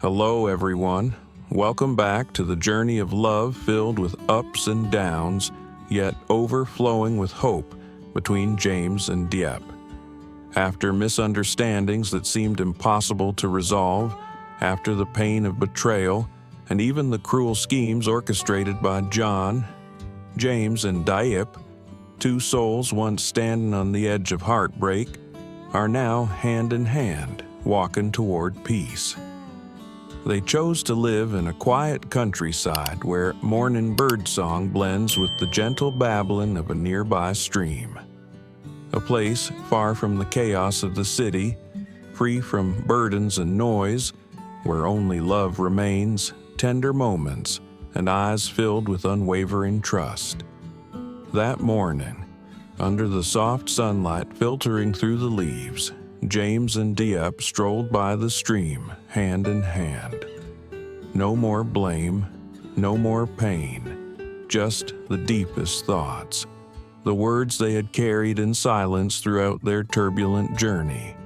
Hello, everyone. Welcome back to the journey of love filled with ups and downs, yet overflowing with hope between James and Diêp. After misunderstandings that seemed impossible to resolve, after the pain of betrayal, and even the cruel schemes orchestrated by John, James and Diêp, two souls once standing on the edge of heartbreak, are now hand in hand, walking toward peace. They chose to live in a quiet countryside where morning birdsong blends with the gentle babbling of a nearby stream. A place far from the chaos of the city, free from burdens and noise, where only love remains, tender moments, and eyes filled with unwavering trust. That morning, under the soft sunlight filtering through the leaves, James and Diêp strolled by the stream, hand in hand. No more blame, no more pain, just the deepest thoughts, the words they had carried in silence throughout their turbulent journey.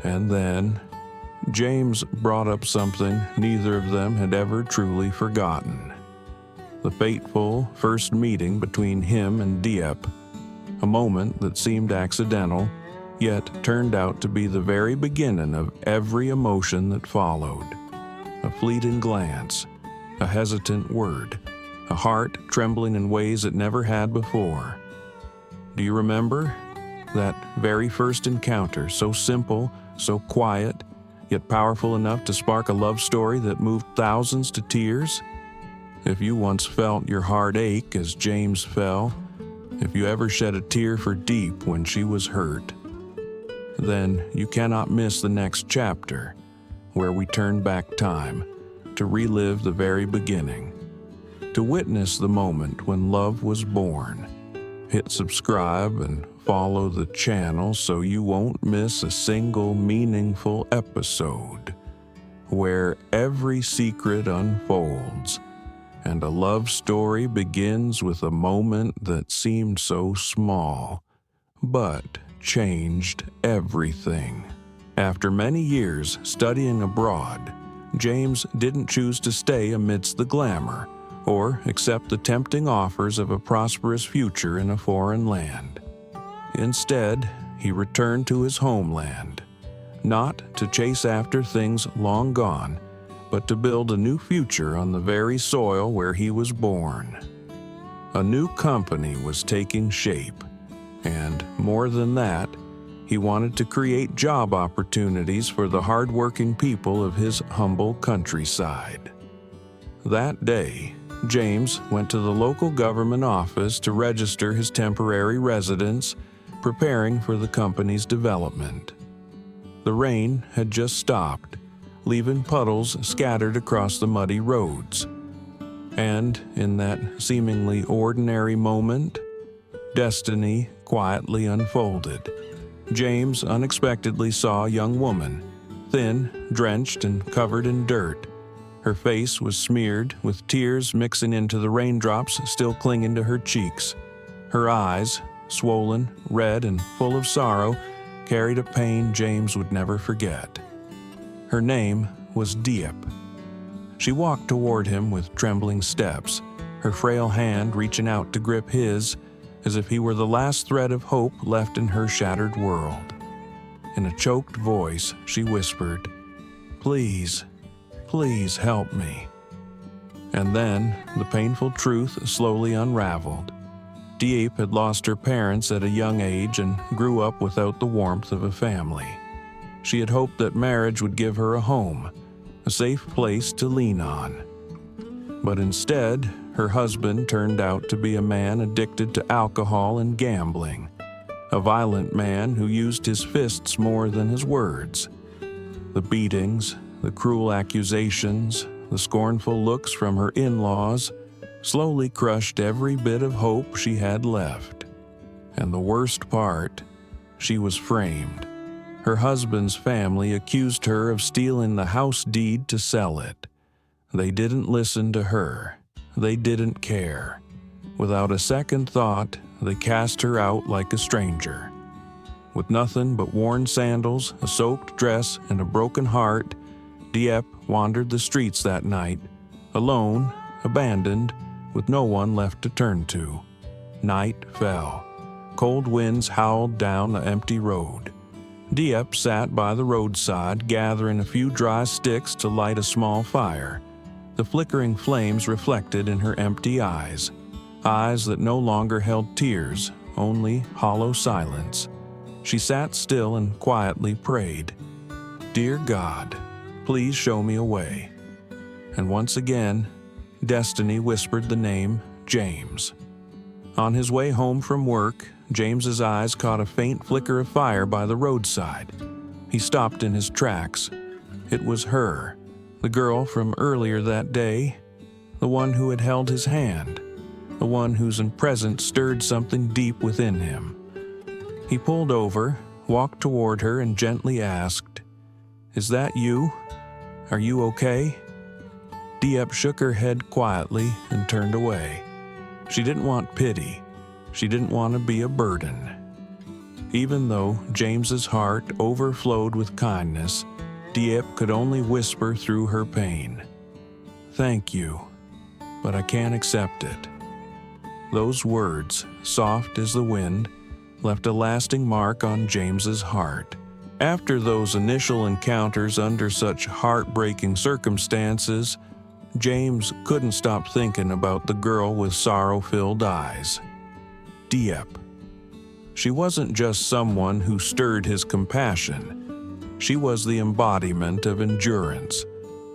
And then, James brought up something neither of them had ever truly forgotten. The fateful first meeting between him and Diêp, a moment that seemed accidental, yet turned out to be the very beginning of every emotion that followed. A fleeting glance, a hesitant word, a heart trembling in ways it never had before. Do you remember that very first encounter, so simple, so quiet, yet powerful enough to spark a love story that moved thousands to tears? If you once felt your heart ache as James fell, if you ever shed a tear for Diêp when she was hurt, then you cannot miss the next chapter, where we turn back time to relive the very beginning, to witness the moment when love was born. Hit subscribe and follow the channel so you won't miss a single meaningful episode, where every secret unfolds and a love story begins with a moment that seemed so small, but changed everything. After many years studying abroad, James didn't choose to stay amidst the glamour or accept the tempting offers of a prosperous future in a foreign land. Instead, he returned to his homeland, not to chase after things long gone, but to build a new future on the very soil where he was born. A new company was taking shape, and more than that, he wanted to create job opportunities for the hard-working people of his humble countryside. That day, James went to the local government office to register his temporary residence, preparing for the company's development. The rain had just stopped, leaving puddles scattered across the muddy roads. And in that seemingly ordinary moment, destiny quietly unfolded. James unexpectedly saw a young woman, thin, drenched, and covered in dirt. Her face was smeared, with tears mixing into the raindrops still clinging to her cheeks. Her eyes, swollen, red, and full of sorrow, carried a pain James would never forget. Her name was Diêp. She walked toward him with trembling steps, her frail hand reaching out to grip his, as if he were the last thread of hope left in her shattered world. In a choked voice, she whispered, "Please, please help me." And then the painful truth slowly unraveled. Diêp had lost her parents at a young age and grew up without the warmth of a family. She had hoped that marriage would give her a home, a safe place to lean on. But instead, her husband turned out to be a man addicted to alcohol and gambling, a violent man who used his fists more than his words. The beatings, the cruel accusations, the scornful looks from her in-laws slowly crushed every bit of hope she had left. And the worst part, she was framed. Her husband's family accused her of stealing the house deed to sell it. They didn't listen to her. They didn't care. Without a second thought, they cast her out like a stranger. With nothing but worn sandals, a soaked dress, and a broken heart, Diep wandered the streets that night, alone, abandoned, with no one left to turn to. Night fell. Cold winds howled down the empty road. Diep sat by the roadside, gathering a few dry sticks to light a small fire. The flickering flames reflected in her empty eyes that no longer held tears, only hollow silence. She sat still and quietly prayed, "Dear God, please show me a way." And once again, destiny whispered the name James. On his way home from work, James's eyes caught a faint flicker of fire by the roadside. He stopped in his tracks. It was her, the girl from earlier that day, the one who had held his hand, the one whose presence stirred something deep within him. He pulled over, walked toward her, and gently asked, "Is that you? Are you okay?" Diep shook her head quietly and turned away. She didn't want pity. She didn't want to be a burden. Even though James's heart overflowed with kindness, Diep could only whisper through her pain, "Thank you, but I can't accept it." Those words, soft as the wind, left a lasting mark on James's heart. After those initial encounters under such heartbreaking circumstances, James couldn't stop thinking about the girl with sorrow-filled eyes. Diep. She wasn't just someone who stirred his compassion. She was the embodiment of endurance,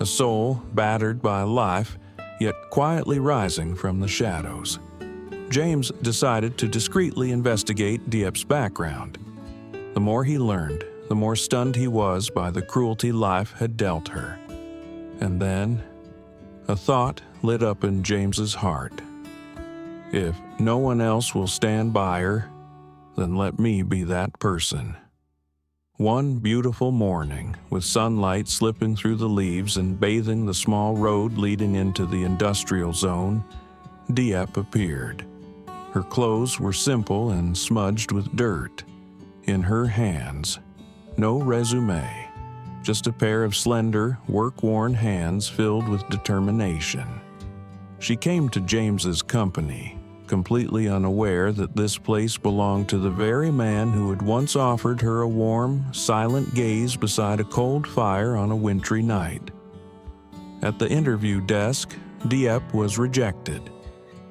a soul battered by life, yet quietly rising from the shadows. James decided to discreetly investigate Diep's background. The more he learned, the more stunned he was by the cruelty life had dealt her. And then, a thought lit up in James's heart. If no one else will stand by her, then let me be that person. One beautiful morning, with sunlight slipping through the leaves and bathing the small road leading into the industrial zone, Diep appeared. Her clothes were simple and smudged with dirt. In her hands, no resume, just a pair of slender, work-worn hands filled with determination. She came to James's company, completely unaware that this place belonged to the very man who had once offered her a warm, silent gaze beside a cold fire on a wintry night. At the interview desk, Diep was rejected.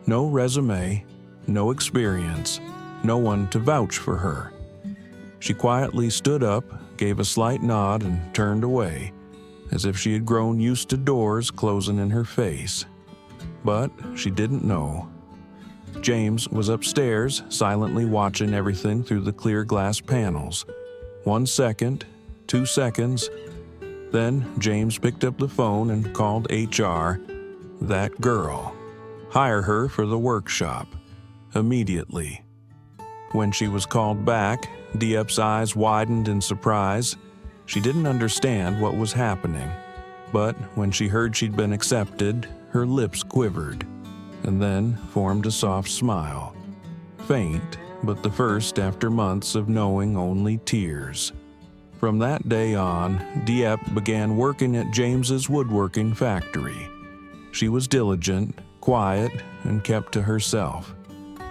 No resume, no experience, no one to vouch for her. She quietly stood up, gave a slight nod, and turned away, as if she had grown used to doors closing in her face. But she didn't know. James was upstairs, silently watching everything through the clear glass panels. 1 second, 2 seconds. Then James picked up the phone and called HR. That girl. Hire her for the workshop. Immediately. When she was called back, Diep's eyes widened in surprise. She didn't understand what was happening. But when she heard she'd been accepted, her lips quivered, and then formed a soft smile. Faint, but the first after months of knowing only tears. From that day on, Diep began working at James's woodworking factory. She was diligent, quiet, and kept to herself,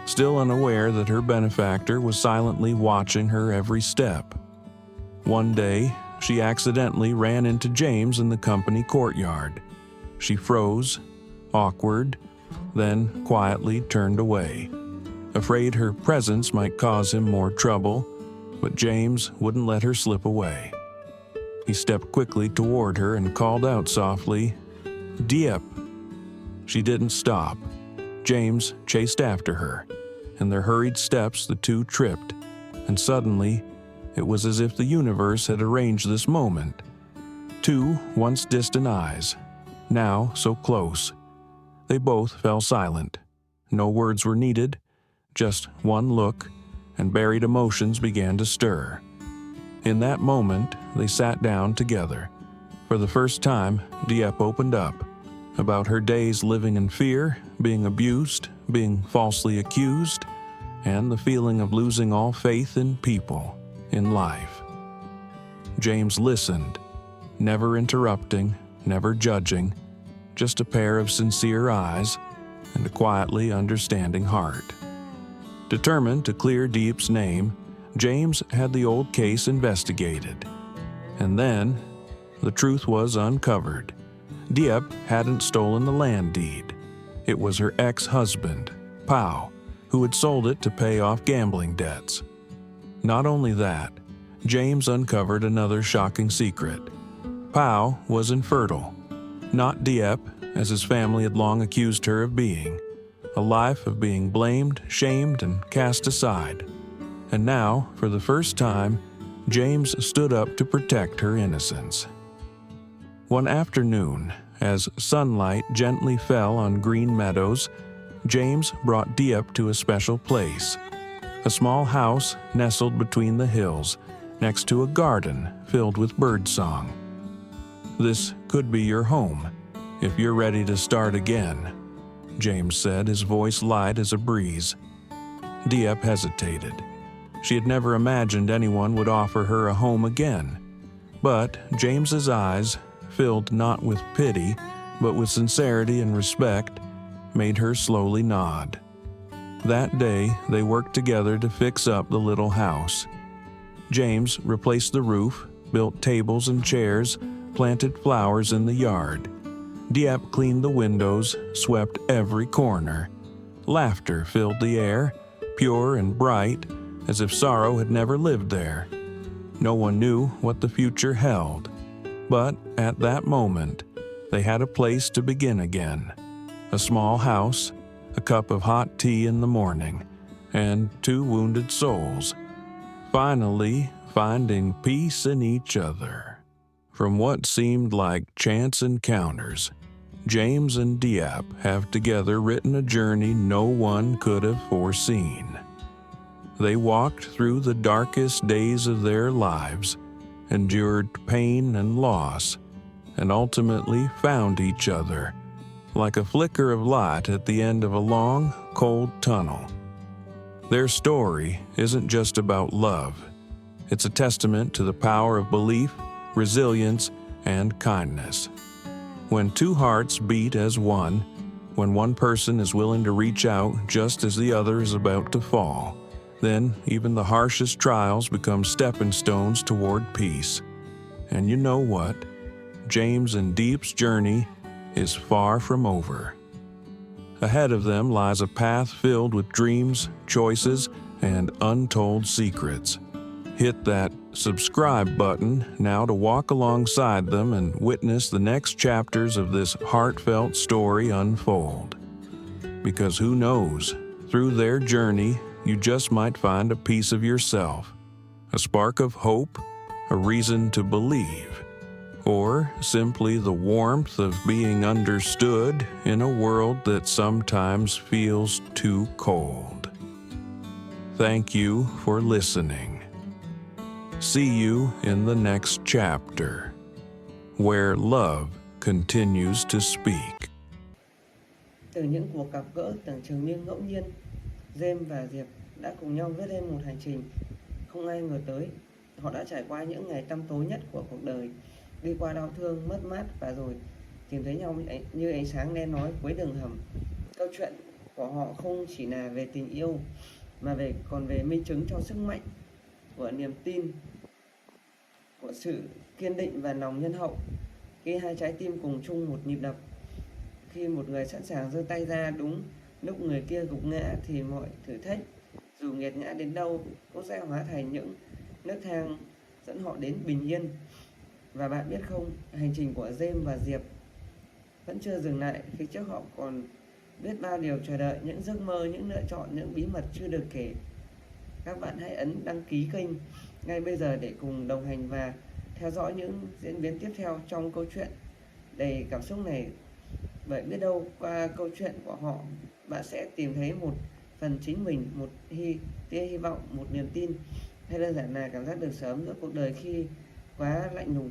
still unaware that her benefactor was silently watching her every step. One day, she accidentally ran into James in the company courtyard. She froze, awkward, then quietly turned away, afraid her presence might cause him more trouble, but James wouldn't let her slip away. He stepped quickly toward her and called out softly, "Diep." She didn't stop. James chased after her. In their hurried steps, the two tripped, and suddenly, it was as if the universe had arranged this moment. Two once distant eyes, now so close. They both fell silent. No words were needed, just one look, and buried emotions began to stir. In that moment, they sat down together. For the first time, Diep opened up about her days living in fear, being abused, being falsely accused, and the feeling of losing all faith in people, in life. James listened, never interrupting, never judging, just a pair of sincere eyes and a quietly understanding heart. Determined to clear Diep's name, James had the old case investigated. And then, the truth was uncovered. Diêp hadn't stolen the land deed. It was her ex-husband, Pau, who had sold it to pay off gambling debts. Not only that, James uncovered another shocking secret. Pau was infertile. Not Diêp, as his family had long accused her of being. A life of being blamed, shamed, and cast aside. And now, for the first time, James stood up to protect her innocence. One afternoon, as sunlight gently fell on green meadows, James brought Diêp to a special place. A small house nestled between the hills, next to a garden filled with birdsong. "This could be your home, if you're ready to start again," James said, his voice light as a breeze. Diêp hesitated. She had never imagined anyone would offer her a home again. But James's eyes, filled not with pity, but with sincerity and respect, made her slowly nod. That day, they worked together to fix up the little house. James replaced the roof, built tables and chairs, planted flowers in the yard. Diêp cleaned the windows, swept every corner. Laughter filled the air, pure and bright, as if sorrow had never lived there. No one knew what the future held. But at that moment, they had a place to begin again. A small house, a cup of hot tea in the morning, and two wounded souls, finally finding peace in each other. From what seemed like chance encounters, James and Diêp have together written a journey no one could have foreseen. They walked through the darkest days of their lives, endured pain and loss, and ultimately found each other, like a flicker of light at the end of a long, cold tunnel. Their story isn't just about love. It's a testament to the power of belief, resilience, and kindness. When two hearts beat as one, when one person is willing to reach out just as the other is about to fall, then even the harshest trials become stepping stones toward peace. And you know what? James and Diep's journey is far from over. Ahead of them lies a path filled with dreams, choices, and untold secrets. Hit that subscribe button now to walk alongside them and witness the next chapters of this heartfelt story unfold. Because who knows, through their journey, you just might find a piece of yourself, a spark of hope, a reason to believe, or simply the warmth of being understood in a world that sometimes feels too cold. Thank you for listening. See you in the next chapter, where love continues to speak. Từ những cuộc gặp gỡ tưởng chừng như ngẫu nhiên, James và Diệp đã cùng nhau viết lên một hành trình không ai ngờ tới. Họ đã trải qua những ngày tăm tối nhất của cuộc đời, đi qua đau thương, mất mát và rồi tìm thấy nhau như ánh sáng đen nói cuối đường hầm. Câu chuyện của họ không chỉ là về tình yêu mà còn về minh chứng cho sức mạnh của niềm tin, của sự kiên định và lòng nhân hậu. Khi hai trái tim cùng chung một nhịp đập, khi một người sẵn sàng giơ tay ra đúng lúc người kia gục ngã, thì mọi thử thách dù nghiệt ngã đến đâu cũng sẽ hóa thành những nấc thang dẫn họ đến bình yên. Và bạn biết không, hành trình của James và Diệp vẫn chưa dừng lại. Phía trước họ còn biết bao điều chờ đợi, những giấc mơ, những lựa chọn, những bí mật chưa được kể. Các bạn hãy ấn đăng ký kênh ngay bây giờ để cùng đồng hành và theo dõi những diễn biến tiếp theo trong câu chuyện đầy cảm xúc này. Bởi biết đâu qua câu chuyện của họ, bạn sẽ tìm thấy một phần chính mình, một tia hy vọng, một niềm tin, hay đơn giản là cảm giác được sống giữa cuộc đời khi quá lạnh lùng.